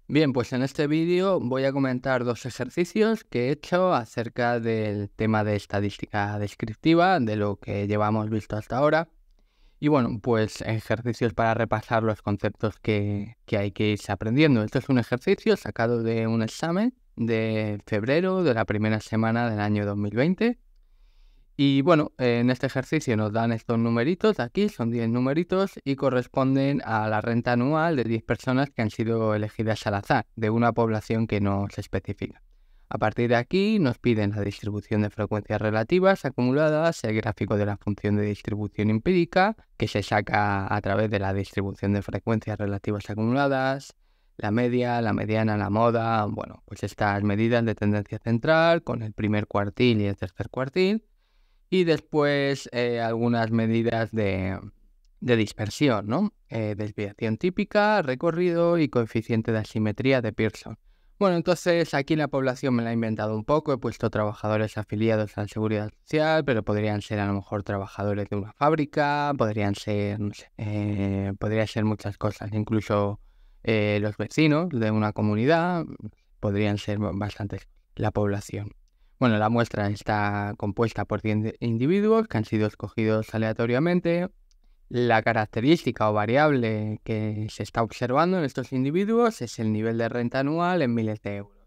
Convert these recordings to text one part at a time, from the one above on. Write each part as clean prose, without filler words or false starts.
Bien, pues en este vídeo voy a comentar dos ejercicios que he hecho acerca del tema de estadística descriptiva, de lo que llevamos visto hasta ahora. Y bueno, pues ejercicios para repasar los conceptos que hay que irse aprendiendo. Esto es un ejercicio sacado de un examen de febrero de la primera semana del año 2020. Y bueno, en este ejercicio nos dan estos numeritos de aquí, son 10 numeritos y corresponden a la renta anual de 10 personas que han sido elegidas al azar, de una población que no se especifica. A partir de aquí nos piden la distribución de frecuencias relativas acumuladas, el gráfico de la función de distribución empírica, que se saca a través de la distribución de frecuencias relativas acumuladas, la media, la mediana, la moda, bueno, pues estas medidas de tendencia central con el primer cuartil y el tercer cuartil. Y después algunas medidas de dispersión, ¿no? Desviación típica, recorrido y coeficiente de asimetría de Pearson. Bueno, entonces aquí la población me la he inventado un poco, he puesto trabajadores afiliados a la Seguridad Social, pero podrían ser a lo mejor trabajadores de una fábrica, podrían ser, no sé, podría ser muchas cosas, incluso los vecinos de una comunidad, podrían ser bastantes la población. Bueno, la muestra está compuesta por 10 individuos que han sido escogidos aleatoriamente. La característica o variable que se está observando en estos individuos es el nivel de renta anual en miles de euros.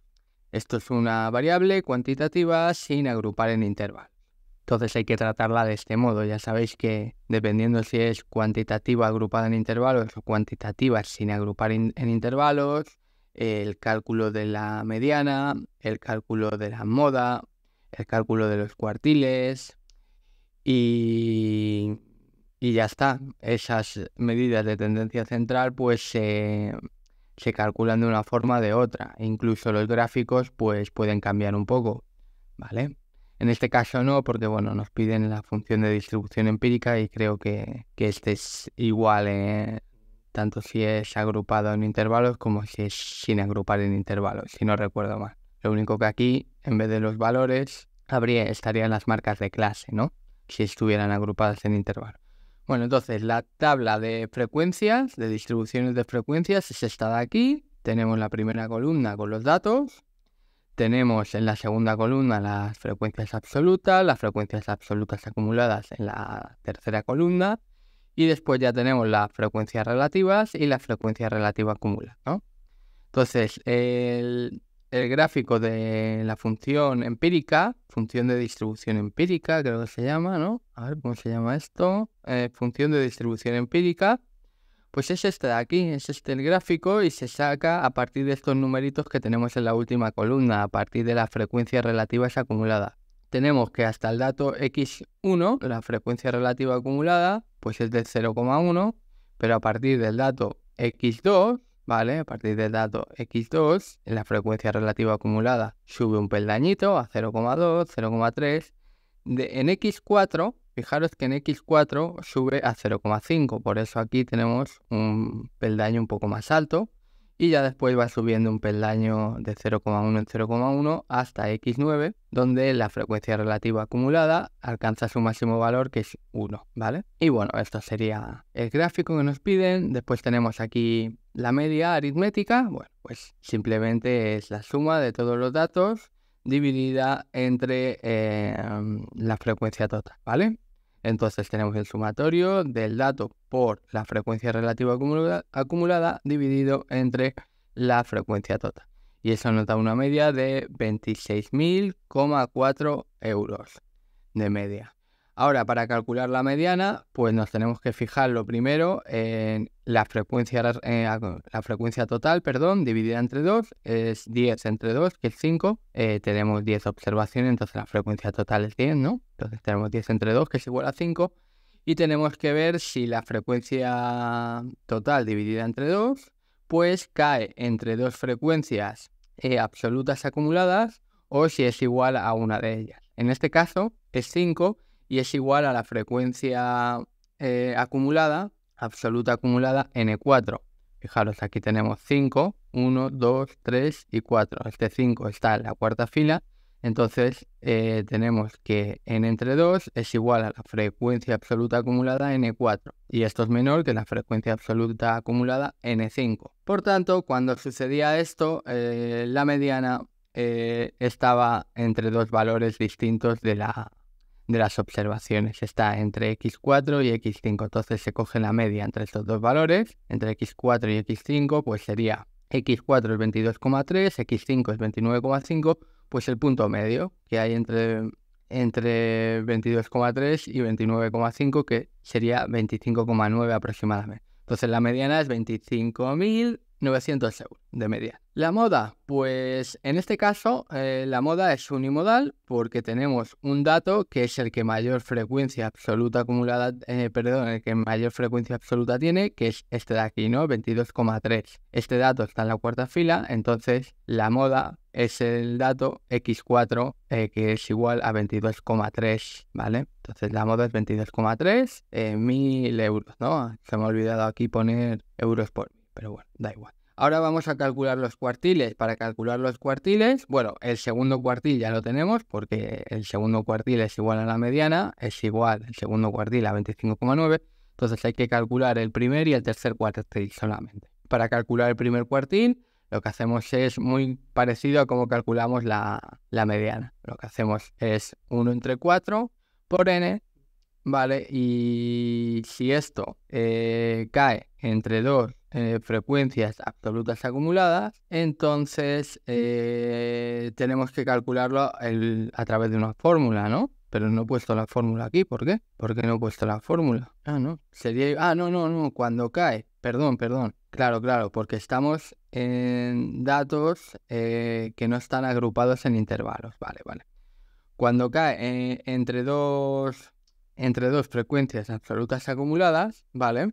Esto es una variable cuantitativa sin agrupar en intervalos. Entonces hay que tratarla de este modo. Ya sabéis que dependiendo si es cuantitativa agrupada en intervalos o cuantitativa sin agrupar en intervalos, el cálculo de la mediana, el cálculo de la moda, el cálculo de los cuartiles y ya está. Esas medidas de tendencia central pues se calculan de una forma o de otra. Incluso los gráficos pues pueden cambiar un poco, ¿vale? En este caso no, porque bueno, nos piden la función de distribución empírica y creo que este es igual, tanto si es agrupado en intervalos como si es sin agrupar en intervalos, si no recuerdo mal. Lo único que aquí, en vez de los valores, estarían las marcas de clase, ¿no? Si estuvieran agrupadas en intervalos. Bueno, entonces la tabla de frecuencias, de distribuciones de frecuencias, es esta de aquí. Tenemos la primera columna con los datos. Tenemos en la segunda columna las frecuencias absolutas acumuladas en la tercera columna. Y después ya tenemos las frecuencias relativas y la frecuencia relativa acumulada, ¿no? Entonces, el gráfico de la función empírica, función de distribución empírica, creo que se llama, ¿no? A ver, ¿cómo se llama esto? Función de distribución empírica, pues es este de aquí, es este el gráfico y se saca a partir de estos numeritos que tenemos en la última columna, a partir de las frecuencias relativas acumuladas. Tenemos que hasta el dato x1, la frecuencia relativa acumulada, pues es de 0,1, pero a partir del dato x2, ¿vale? A partir del dato x2, la frecuencia relativa acumulada sube un peldañito a 0,2, 0,3. En x4, fijaros que en x4 sube a 0,5, por eso aquí tenemos un peldaño un poco más alto y ya después va subiendo un peldaño de 0,1 en 0,1 hasta x9, donde la frecuencia relativa acumulada alcanza su máximo valor, que es 1, ¿vale? Y bueno, esto sería el gráfico que nos piden. Después tenemos aquí la media aritmética. Bueno, pues simplemente es la suma de todos los datos dividida entre la frecuencia total, ¿vale? Entonces tenemos el sumatorio del dato por la frecuencia relativa acumulada dividido entre la frecuencia total. Y eso nos da una media de 26.000,4 euros de media. Ahora, para calcular la mediana, pues nos tenemos que fijar lo primero en la frecuencia total, dividida entre 2, es 10 entre 2, que es 5. Tenemos 10 observaciones, entonces la frecuencia total es 10, ¿no? Entonces tenemos 10 entre 2, que es igual a 5. Y tenemos que ver si la frecuencia total dividida entre 2, pues cae entre dos frecuencias absolutas acumuladas o si es igual a una de ellas. En este caso es 5 y es igual a la frecuencia acumulada, absoluta acumulada, n4. Fijaros, aquí tenemos 5, 1, 2, 3 y 4. Este 5 está en la cuarta fila Entonces tenemos que n entre 2 es igual a la frecuencia absoluta acumulada n4 y esto es menor que la frecuencia absoluta acumulada n5. Por tanto, cuando sucedía esto, la mediana estaba entre dos valores distintos de las observaciones. Está entre x4 y x5. Entonces se coge la media entre estos dos valores, entre x4 y x5, pues sería x4 es 22,3, x5 es 29,5, pues el punto medio que hay entre 22,3 y 29,5, que sería 25,9 aproximadamente. Entonces la mediana es 25.900 euros de media. La moda, pues en este caso la moda es unimodal porque tenemos un dato que es el que mayor frecuencia absoluta acumulada, el que mayor frecuencia absoluta tiene, que es este de aquí, ¿no? 22,3. Este dato está en la cuarta fila, entonces la moda es el dato x4 que es igual a 22,3, ¿vale? Entonces la moda es 22,3, 1.000 euros, ¿no? Se me ha olvidado aquí poner euros por mil, pero bueno, da igual. Ahora vamos a calcular los cuartiles. Para calcular los cuartiles, bueno, el segundo cuartil ya lo tenemos porque el segundo cuartil es igual a la mediana, es igual el segundo cuartil a 25,9. Entonces hay que calcular el primer y el tercer cuartil solamente. Para calcular el primer cuartil, lo que hacemos es muy parecido a cómo calculamos la mediana. Lo que hacemos es 1 entre 4 por n, ¿vale? Y si esto cae entre dos frecuencias absolutas acumuladas, entonces tenemos que calcularlo a través de una fórmula, ¿no? Pero no he puesto la fórmula aquí, ¿por qué? ¿Por qué no he puesto la fórmula? No, sería... no, cuando cae, perdón, claro, porque estamos en datos que no están agrupados en intervalos, vale. Cuando cae entre dos frecuencias absolutas acumuladas, ¿vale?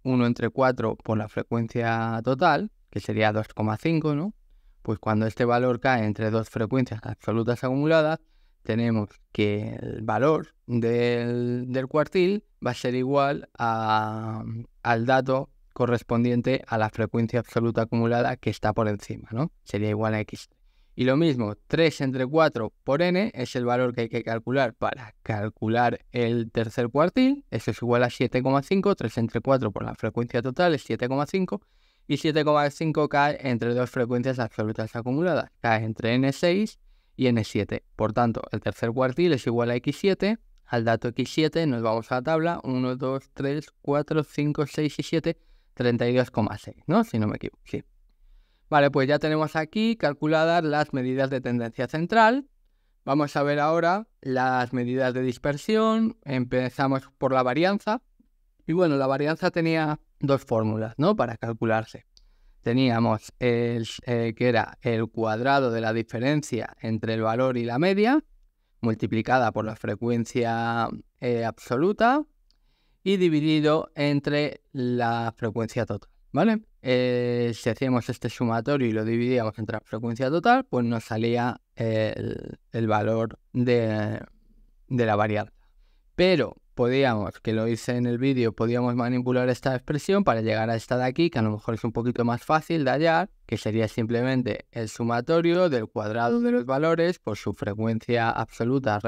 1 entre 4 por la frecuencia total, que sería 2,5, ¿no? Pues cuando este valor cae entre dos frecuencias absolutas acumuladas, tenemos que el valor del cuartil va a ser igual al dato correspondiente a la frecuencia absoluta acumulada que está por encima, ¿no? Sería igual a x. Y lo mismo, 3 entre 4 por n es el valor que hay que calcular para calcular el tercer cuartil. Eso es igual a 7,5. 3 entre 4 por la frecuencia total es 7,5. Y 7,5 cae entre dos frecuencias absolutas acumuladas. Cae entre n6 y n7. Por tanto, el tercer cuartil es igual a x7. Al dato x7 nos vamos a la tabla. 1, 2, 3, 4, 5, 6 y 7. 32,6, ¿no? Si no me equivoco, sí. Vale, pues ya tenemos aquí calculadas las medidas de tendencia central. Vamos a ver ahora las medidas de dispersión. Empezamos por la varianza. Y bueno, la varianza tenía dos fórmulas, ¿no? Para calcularse. Teníamos que era el cuadrado de la diferencia entre el valor y la media, multiplicada por la frecuencia absoluta y dividido entre la frecuencia total, ¿vale? Si hacíamos este sumatorio y lo dividíamos entre la frecuencia total, pues nos salía el valor de la varianza. Pero podíamos, que lo hice en el vídeo, podíamos manipular esta expresión para llegar a esta de aquí, que a lo mejor es un poquito más fácil de hallar, que sería simplemente el sumatorio del cuadrado de los valores por su frecuencia absoluta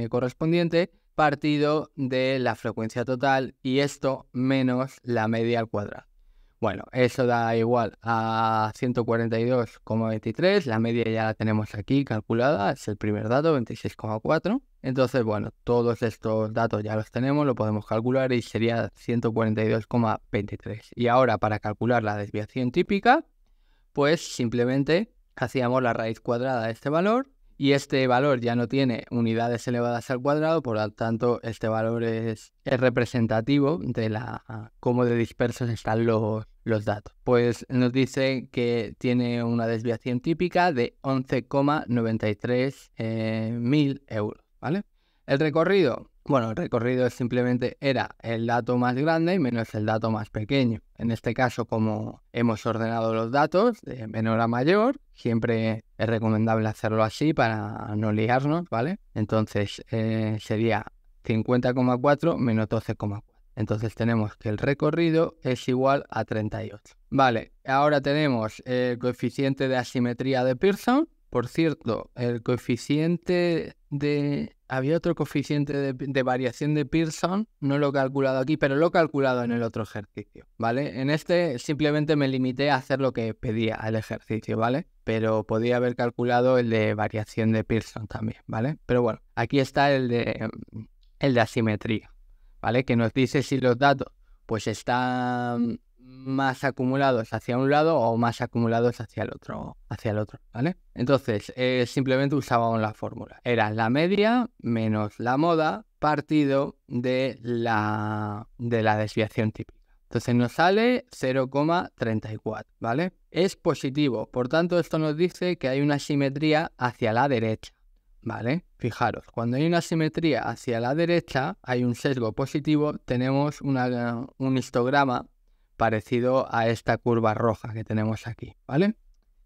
correspondiente, partido de la frecuencia total, y esto menos la media al cuadrado. Bueno, eso da igual a 142,23, la media ya la tenemos aquí calculada, es el primer dato, 26,4. Entonces, bueno, todos estos datos ya los tenemos, lo podemos calcular y sería 142,23. Y ahora para calcular la desviación típica, pues simplemente hacíamos la raíz cuadrada de este valor. Y este valor ya no tiene unidades elevadas al cuadrado, por lo tanto este valor es representativo de cómo de dispersos están los datos. Pues nos dice que tiene una desviación típica de 11,93 mil euros, ¿vale? El recorrido. Bueno, el recorrido simplemente era el dato más grande menos el dato más pequeño. En este caso, como hemos ordenado los datos de menor a mayor, siempre es recomendable hacerlo así para no liarnos, ¿vale? Entonces sería 50,4 menos 12,4. Entonces tenemos que el recorrido es igual a 38. Vale, ahora tenemos el coeficiente de asimetría de Pearson, Por cierto, el coeficiente de... Había otro coeficiente de variación de Pearson, no lo he calculado aquí, pero lo he calculado en el otro ejercicio, ¿vale? En este simplemente me limité a hacer lo que pedía el ejercicio, ¿vale? Pero podía haber calculado el de variación de Pearson también, ¿vale? Pero bueno, aquí está el de asimetría, ¿vale? Que nos dice si los datos pues están más acumulados hacia un lado o más acumulados hacia el otro, ¿vale? Entonces, simplemente usábamos la fórmula. Era la media menos la moda partido de la desviación típica. Entonces nos sale 0,34, ¿vale? Es positivo, por tanto esto nos dice que hay una simetría hacia la derecha, ¿vale? Fijaros, cuando hay una simetría hacia la derecha, hay un sesgo positivo, tenemos un histograma parecido a esta curva roja que tenemos aquí, ¿vale?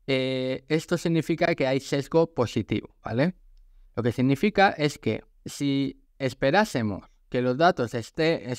Esto significa que hay sesgo positivo, ¿vale? Lo que significa es que si esperásemos que los datos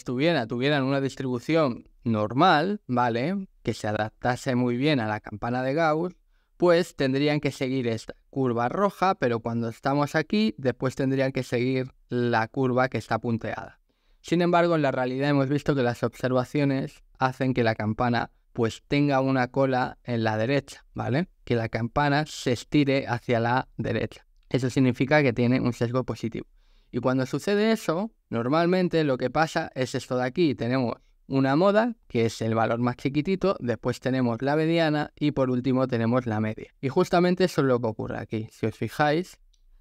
tuvieran una distribución normal, ¿vale? Que se adaptase muy bien a la campana de Gauss, pues tendrían que seguir esta curva roja, pero cuando estamos aquí, después tendrían que seguir la curva que está punteada. Sin embargo, en la realidad hemos visto que las observaciones hacen que la campana pues tenga una cola en la derecha, ¿vale? Que la campana se estire hacia la derecha. Eso significa que tiene un sesgo positivo. Y cuando sucede eso, normalmente lo que pasa es esto de aquí. Tenemos una moda, que es el valor más chiquitito, después tenemos la mediana y por último tenemos la media. Y justamente eso es lo que ocurre aquí. Si os fijáis,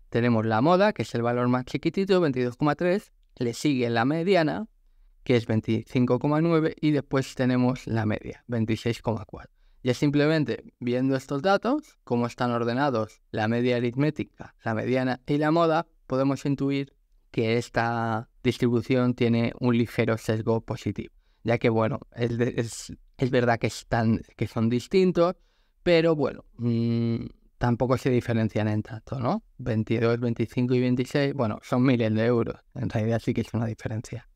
tenemos la moda, que es el valor más chiquitito, 22,3, le sigue la mediana, que es 25,9 y después tenemos la media, 26,4. Ya simplemente viendo estos datos, cómo están ordenados la media aritmética, la mediana y la moda, podemos intuir que esta distribución tiene un ligero sesgo positivo, ya que bueno, es verdad que son distintos, pero bueno, tampoco se diferencian en tanto, ¿no? 22, 25 y 26, bueno, son miles de euros, en realidad sí que es una diferencia.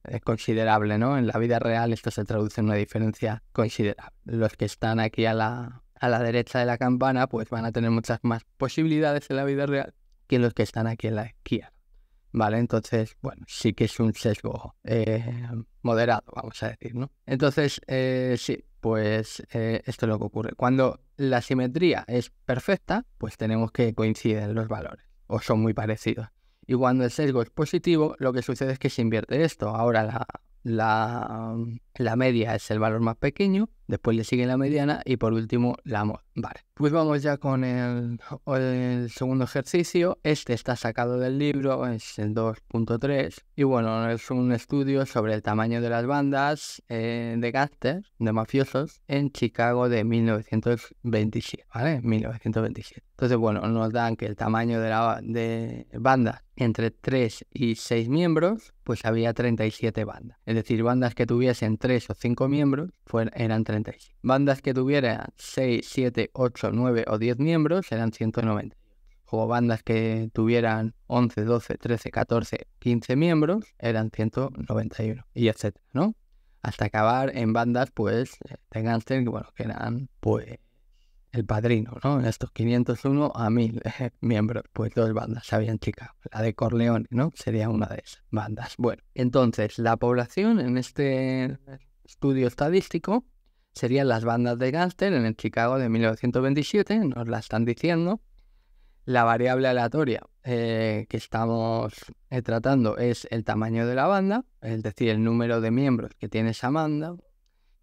Es considerable, ¿no? En la vida real esto se traduce en una diferencia considerable. Los que están aquí a la derecha de la campana pues van a tener muchas más posibilidades en la vida real que los que están aquí en la izquierda, ¿vale? Entonces, bueno, sí que es un sesgo moderado, vamos a decir, ¿no? Entonces, sí, pues esto es lo que ocurre. Cuando la simetría es perfecta, pues tenemos que coinciden los valores o son muy parecidos. Y cuando el sesgo es positivo, lo que sucede es que se invierte esto. Ahora la media es el valor más pequeño, después le sigue la mediana y por último la moda. Vale, pues vamos ya con el segundo ejercicio. Este está sacado del libro, es el 2.3 y bueno, es un estudio sobre el tamaño de las bandas de gángster, de mafiosos, en Chicago de 1927, ¿vale? 1927. Entonces, bueno, nos dan que el tamaño de bandas entre 3 y 6 miembros, pues había 37 bandas. Es decir, bandas que tuviesen 3 o 5 miembros eran 36. Bandas que tuvieran 6, 7, 8, 9 o 10 miembros eran 190. O bandas que tuvieran 11, 12, 13, 14, 15 miembros eran 191 y etcétera, ¿no? Hasta acabar en bandas, pues, de gángster, bueno, que eran, pues, El Padrino, ¿no? Estos 501 a 1000 miembros, pues 2 bandas había en Chicago. La de Corleone, ¿no? Sería una de esas bandas. Bueno, entonces la población en este estudio estadístico serían las bandas de gángster en el Chicago de 1927, nos la están diciendo. La variable aleatoria que estamos tratando es el tamaño de la banda, es decir, el número de miembros que tiene esa banda.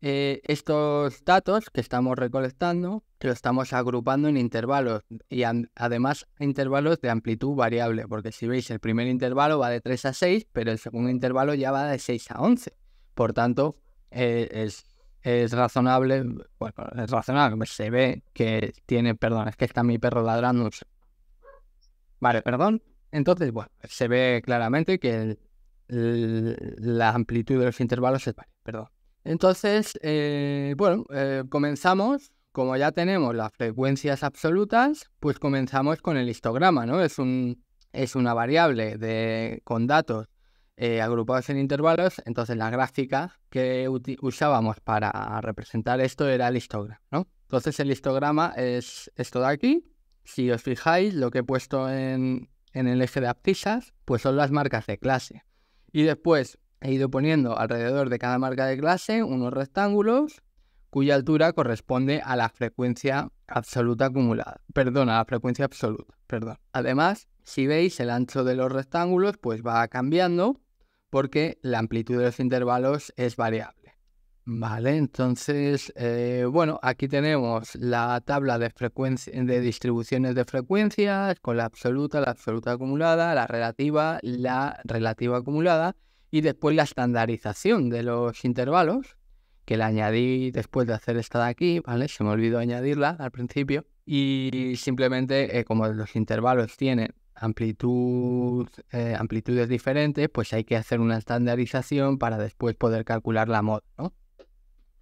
Estos datos que estamos recolectando lo estamos agrupando en intervalos y además intervalos de amplitud variable, porque si veis el primer intervalo va de 3 a 6, pero el segundo intervalo ya va de 6 a 11. Por tanto, es razonable, bueno, es razonable, se ve que tiene, perdón, es que está mi perro ladrando. Vale, perdón. Entonces, bueno, se ve claramente que la amplitud de los intervalos es variable, perdón. Entonces, comenzamos, como ya tenemos las frecuencias absolutas, pues comenzamos con el histograma, ¿no? Es una variable con datos agrupados en intervalos, entonces la gráfica que usábamos para representar esto era el histograma, ¿no? Entonces el histograma es esto de aquí, Si os fijáis, lo que he puesto en el eje de abscisas, pues son las marcas de clase. Y después he ido poniendo alrededor de cada marca de clase unos rectángulos cuya altura corresponde a la frecuencia absoluta acumulada. Perdón, a la frecuencia absoluta, perdón. Además, si veis, el ancho de los rectángulos pues va cambiando porque la amplitud de los intervalos es variable. Vale, entonces, bueno, aquí tenemos la tabla de distribuciones de frecuencias con la absoluta acumulada, la relativa acumulada y después la estandarización de los intervalos, que la añadí después de hacer esta de aquí, ¿vale? Se me olvidó añadirla al principio y simplemente como los intervalos tienen amplitudes diferentes, pues hay que hacer una estandarización para después poder calcular la moda, ¿no?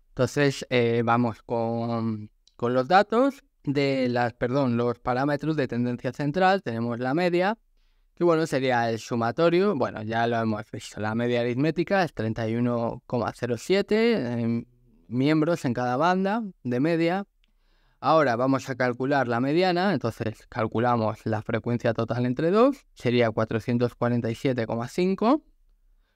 Entonces vamos con los datos de los parámetros de tendencia central. Tenemos la media, que bueno, sería el sumatorio. Bueno, ya lo hemos visto. La media aritmética es 31,07 miembros en cada banda de media. Ahora vamos a calcular la mediana. Entonces calculamos la frecuencia total entre dos. Sería 447,5.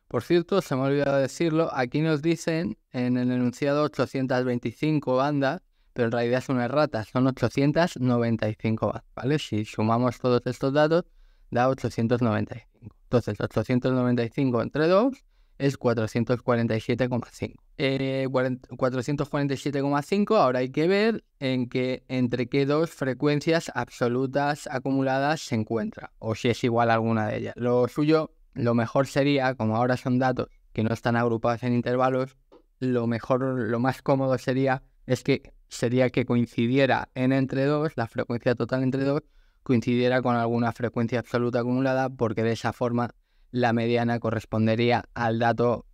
Por cierto, se me ha olvidado decirlo, aquí nos dicen en el enunciado 825 bandas, pero en realidad es una errata, son 895 bandas, ¿vale? Si sumamos todos estos datos, da 895. Entonces, 895 entre 2 es 447,5. 447,5, ahora hay que ver entre qué dos frecuencias absolutas acumuladas se encuentra, o si es igual a alguna de ellas. Lo mejor sería, como ahora son datos que no están agrupados en intervalos, lo más cómodo sería que coincidiera entre dos, la frecuencia total entre dos, coincidiera con alguna frecuencia absoluta acumulada, porque de esa forma la mediana correspondería al dato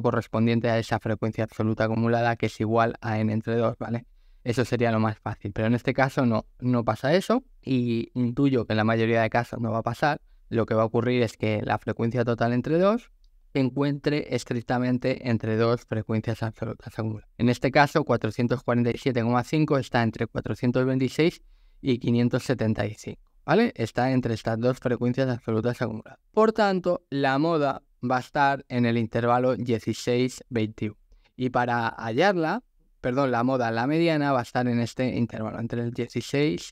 correspondiente a esa frecuencia absoluta acumulada, que es igual a n entre 2, ¿vale? Eso sería lo más fácil, pero en este caso no pasa eso y intuyo que en la mayoría de casos no va a pasar. Lo que va a ocurrir es que la frecuencia total entre 2 se encuentre estrictamente entre dos frecuencias absolutas acumuladas. En este caso, 447,5 está entre 426 y 575, ¿vale? Está entre estas dos frecuencias absolutas acumuladas. Por tanto, la moda va a estar en el intervalo 16-21. Y para hallarla, la mediana va a estar en este intervalo, entre el 16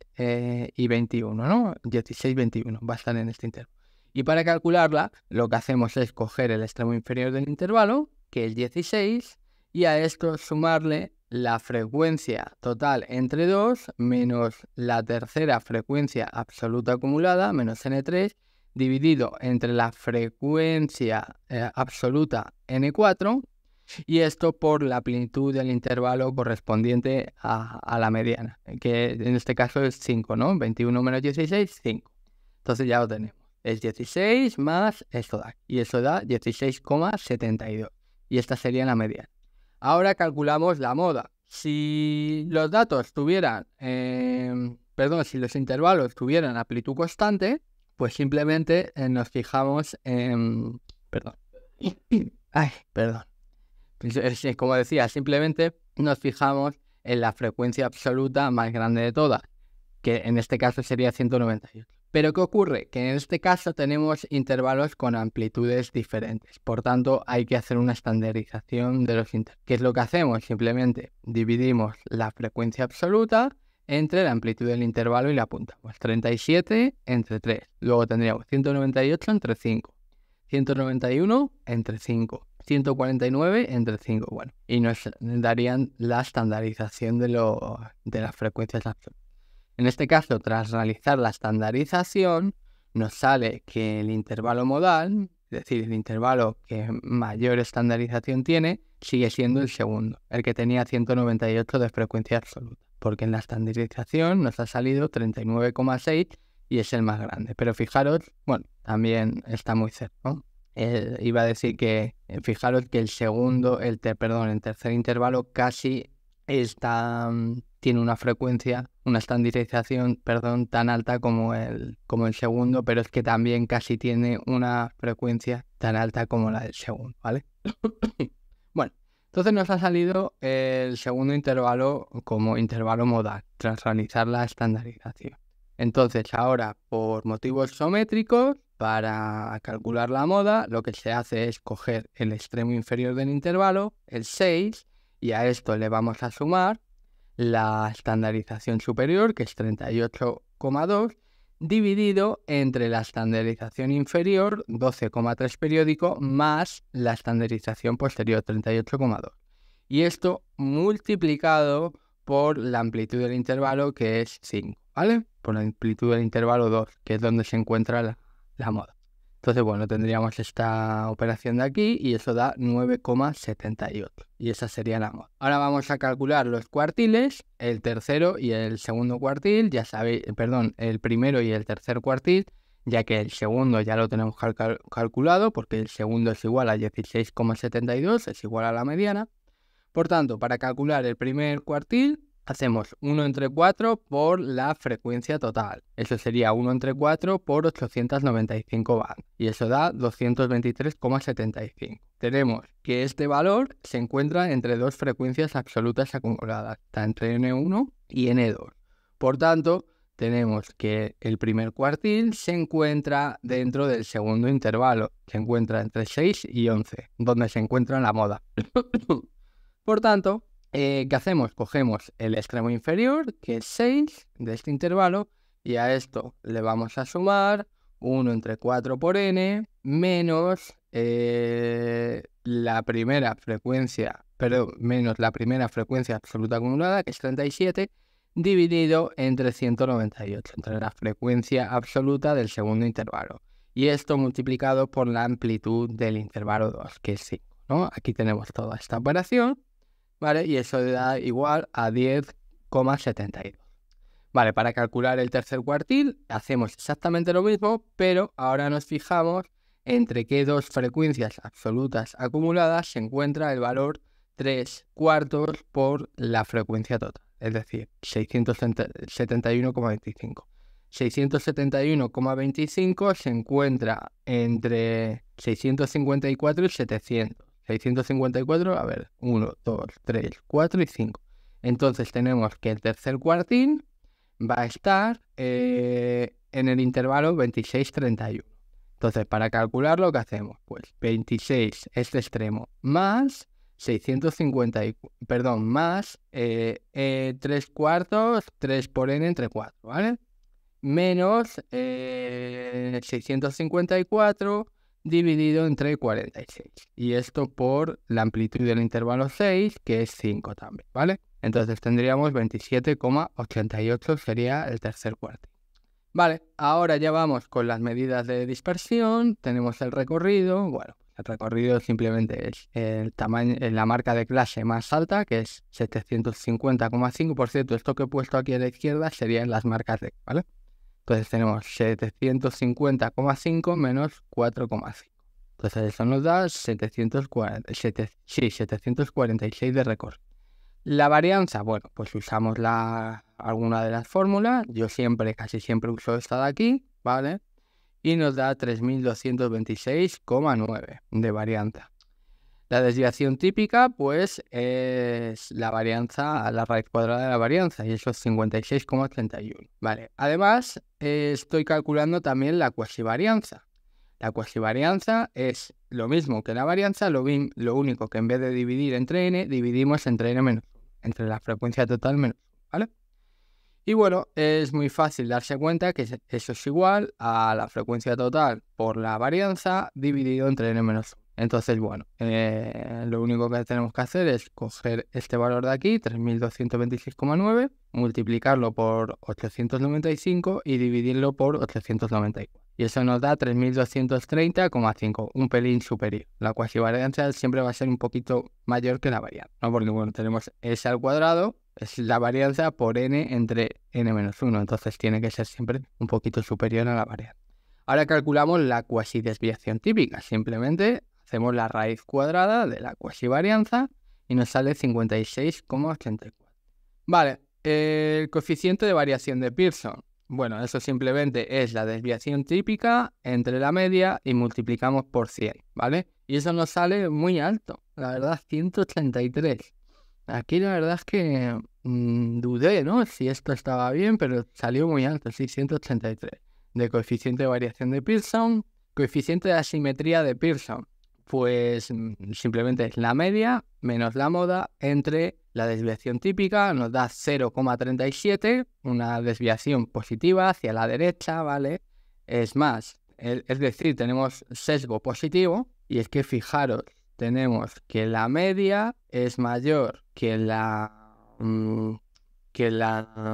y 21, ¿no? 16-21 va a estar en este intervalo. Y para calcularla, lo que hacemos es coger el extremo inferior del intervalo, que es 16, y a esto sumarle la frecuencia total entre 2 menos la tercera frecuencia absoluta acumulada, menos n3, dividido entre la frecuencia absoluta n4, y esto por la plenitud del intervalo correspondiente a la mediana, que en este caso es 5, ¿no? 21 menos 16, 5. Entonces ya lo tenemos. Es 16 más esto da. Y eso da 16,72. Y esta sería la mediana. Ahora calculamos la moda. Si los datos tuvieran, si los intervalos tuvieran amplitud constante, pues simplemente nos fijamos en... Como decía, simplemente nos fijamos en la frecuencia absoluta más grande de todas, que en este caso sería 198. Pero ¿qué ocurre? Que en este caso tenemos intervalos con amplitudes diferentes. Por tanto, hay que hacer una estandarización de los intervalos. ¿Qué es lo que hacemos? Simplemente dividimos la frecuencia absoluta entre la amplitud del intervalo y la apuntamos. 37 entre 3. Luego tendríamos 198 entre 5. 191 entre 5. 149 entre 5. Bueno, y nos darían la estandarización de las frecuencias absolutas. En este caso, tras realizar la estandarización, nos sale que el intervalo modal, es decir, el intervalo que mayor estandarización tiene, sigue siendo el segundo, el que tenía 198 de frecuencia absoluta, porque en la estandarización nos ha salido 39,6 y es el más grande. Pero fijaros, bueno, también está muy cerca, ¿no? Iba a decir que, fijaros que el tercer intervalo casi tiene una frecuencia, una estandarización, tan alta como el segundo, pero es que también casi tiene una frecuencia tan alta como la del segundo, ¿vale? Bueno, Entonces nos ha salido el segundo intervalo como intervalo modal, tras realizar la estandarización. Entonces ahora, por motivos geométricos, para calcular la moda, lo que se hace es coger el extremo inferior del intervalo, el 6, y a esto le vamos a sumar la estandarización superior, que es 38,2, dividido entre la estandarización inferior, 12,3 periódico, más la estandarización posterior, 38,2. Y esto multiplicado por la amplitud del intervalo, que es 5, ¿vale? Por la amplitud del intervalo 2, que es donde se encuentra la moda. Entonces, bueno, tendríamos esta operación de aquí y eso da 9,78. Y esa sería la moda. Ahora vamos a calcular los cuartiles, el tercero y el segundo cuartil. Ya sabéis, perdón, el primero y el tercer cuartil, ya que el segundo ya lo tenemos calculado, porque el segundo es igual a 16,72, es igual a la mediana. Por tanto, para calcular el primer cuartil, hacemos 1 entre 4 por la frecuencia total. Eso sería 1 entre 4 por 895 bandas. Y eso da 223,75. Tenemos que este valor se encuentra entre dos frecuencias absolutas acumuladas. Está entre N1 y N2. Por tanto, tenemos que el primer cuartil se encuentra dentro del segundo intervalo. Se encuentra entre 6 y 11, donde se encuentra la moda. Por tanto, ¿qué hacemos? Cogemos el extremo inferior, que es 6 de este intervalo, y a esto le vamos a sumar 1 entre 4 por n, menos la primera frecuencia, menos la primera frecuencia absoluta acumulada, que es 37, dividido entre 198, entre la frecuencia absoluta del segundo intervalo. Y esto multiplicado por la amplitud del intervalo 2, que es 5, ¿no? Aquí tenemos toda esta operación. ¿Vale? Y eso da igual a 10,72. Vale, para calcular el tercer cuartil hacemos exactamente lo mismo, pero ahora nos fijamos entre qué dos frecuencias absolutas acumuladas se encuentra el valor 3/4 por la frecuencia total, es decir, 671,25. 671,25 se encuentra entre 654 y 700. 654, a ver, 1, 2, 3, 4 y 5. Entonces tenemos que el tercer cuartil va a estar en el intervalo 26-31. Entonces, para calcularlo, ¿qué hacemos? Pues 26 este extremo más 650, más 3/4, 3 por n entre 4, ¿vale? Menos 654 dividido entre 46. Y esto por la amplitud del intervalo 6, que es 5 también, ¿vale? Entonces tendríamos 27,88 sería el tercer cuartil. Vale, ahora ya vamos con las medidas de dispersión. Tenemos el recorrido. Bueno, el recorrido simplemente es el tamaño, la marca de clase más alta, que es 750,5. Por cierto, esto que he puesto aquí a la izquierda serían las marcas de, ¿vale? Entonces tenemos 750,5 menos 4,5. Entonces eso nos da 746 de recorrido. La varianza, bueno, pues usamos alguna de las fórmulas. Yo casi siempre uso esta de aquí, ¿vale? Y nos da 3226,9 de varianza. La desviación típica, pues, es la varianza a la raíz cuadrada de la varianza, y eso es 56,31. Vale, además, estoy calculando también la cuasivarianza. La cuasivarianza es lo mismo que la varianza, lo único que en vez de dividir entre n, dividimos entre n menos 1, entre la frecuencia total menos 1, ¿vale? Y bueno, es muy fácil darse cuenta que eso es igual a la frecuencia total por la varianza dividido entre n menos 1. Entonces, bueno, lo único que tenemos que hacer es coger este valor de aquí, 3226,9, multiplicarlo por 895 y dividirlo por 894. Y eso nos da 3230,5, un pelín superior. La cuasivarianza siempre va a ser un poquito mayor que la varianza, ¿no? Porque, bueno, tenemos s al cuadrado, es la varianza por n entre n menos 1, entonces tiene que ser siempre un poquito superior a la varianza. Ahora calculamos la cuasidesviación típica, simplemente hacemos la raíz cuadrada de la cuasivarianza y nos sale 56,84. Vale, el coeficiente de variación de Pearson. Bueno, eso simplemente es la desviación típica entre la media y multiplicamos por 100, ¿vale? Y eso nos sale muy alto, la verdad, 183. Aquí la verdad es que dudé, ¿no? Si esto estaba bien, pero salió muy alto, sí, 183. De coeficiente de variación de Pearson, coeficiente de asimetría de Pearson. Pues simplemente es la media menos la moda entre la desviación típica, nos da 0,37, una desviación positiva hacia la derecha, ¿vale? Es más, es decir, tenemos sesgo positivo, y es que fijaros, tenemos que la media es mayor que la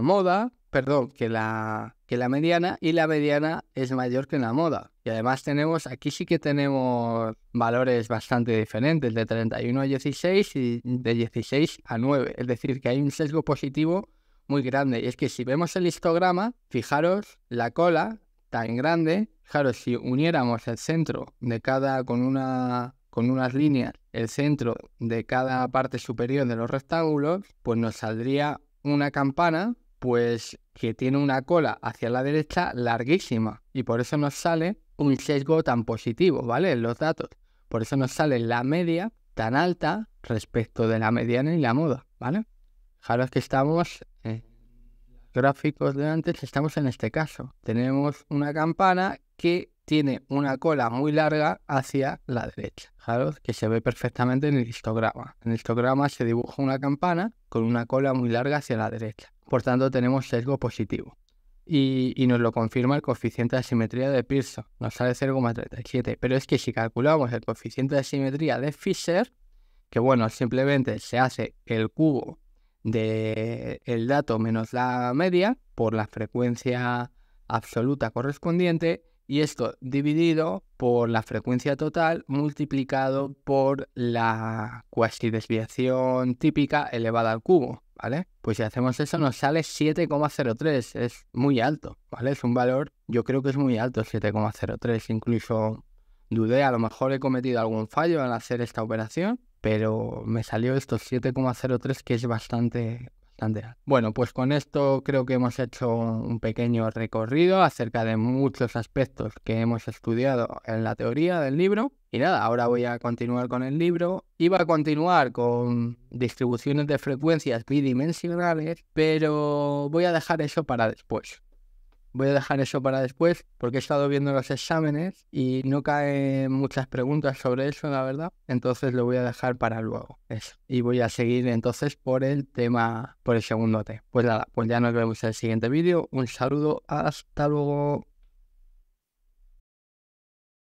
moda, perdón, que la mediana, y la mediana es mayor que la moda. Y además aquí sí que tenemos valores bastante diferentes, de 31 a 16 y de 16 a 9. Es decir, que hay un sesgo positivo muy grande. Y es que si vemos el histograma, fijaros la cola tan grande, fijaros, si uniéramos el centro de cada, con unas líneas, el centro de cada parte superior de los rectángulos, pues nos saldría una campana, pues que tiene una cola hacia la derecha larguísima, y por eso nos sale un sesgo tan positivo, ¿vale? En los datos. Por eso nos sale la media tan alta respecto de la mediana y la moda, ¿vale? Fijaros que estamos gráficos de antes, estamos en este caso. Tenemos una campana que tiene una cola muy larga hacia la derecha. Fijaros que se ve perfectamente en el histograma. En el histograma se dibuja una campana con una cola muy larga hacia la derecha. Por tanto, tenemos sesgo positivo. Y nos lo confirma el coeficiente de asimetría de Pearson. Nos sale 0,37. Pero es que si calculamos el coeficiente de asimetría de Fisher, que bueno, simplemente se hace el cubo del dato menos la media por la frecuencia absoluta correspondiente, y esto dividido por la frecuencia total multiplicado por la cuasi desviación típica elevada al cubo, ¿vale? Pues si hacemos eso nos sale 7,03, es muy alto, ¿vale? Es un valor, yo creo que es muy alto, 7,03, incluso dudé, a lo mejor he cometido algún fallo al hacer esta operación, pero me salió estos 7,03, que es bastante alto. Bueno, pues con esto creo que hemos hecho un pequeño recorrido acerca de muchos aspectos que hemos estudiado en la teoría del libro. Y nada, ahora voy a continuar con el libro. Iba a continuar con distribuciones de frecuencias bidimensionales, pero voy a dejar eso para después. Porque he estado viendo los exámenes y no caen muchas preguntas sobre eso, la verdad. Entonces lo voy a dejar para luego. Eso. Y voy a seguir entonces por el segundo tema. Pues nada, pues ya nos vemos en el siguiente vídeo. Un saludo, hasta luego.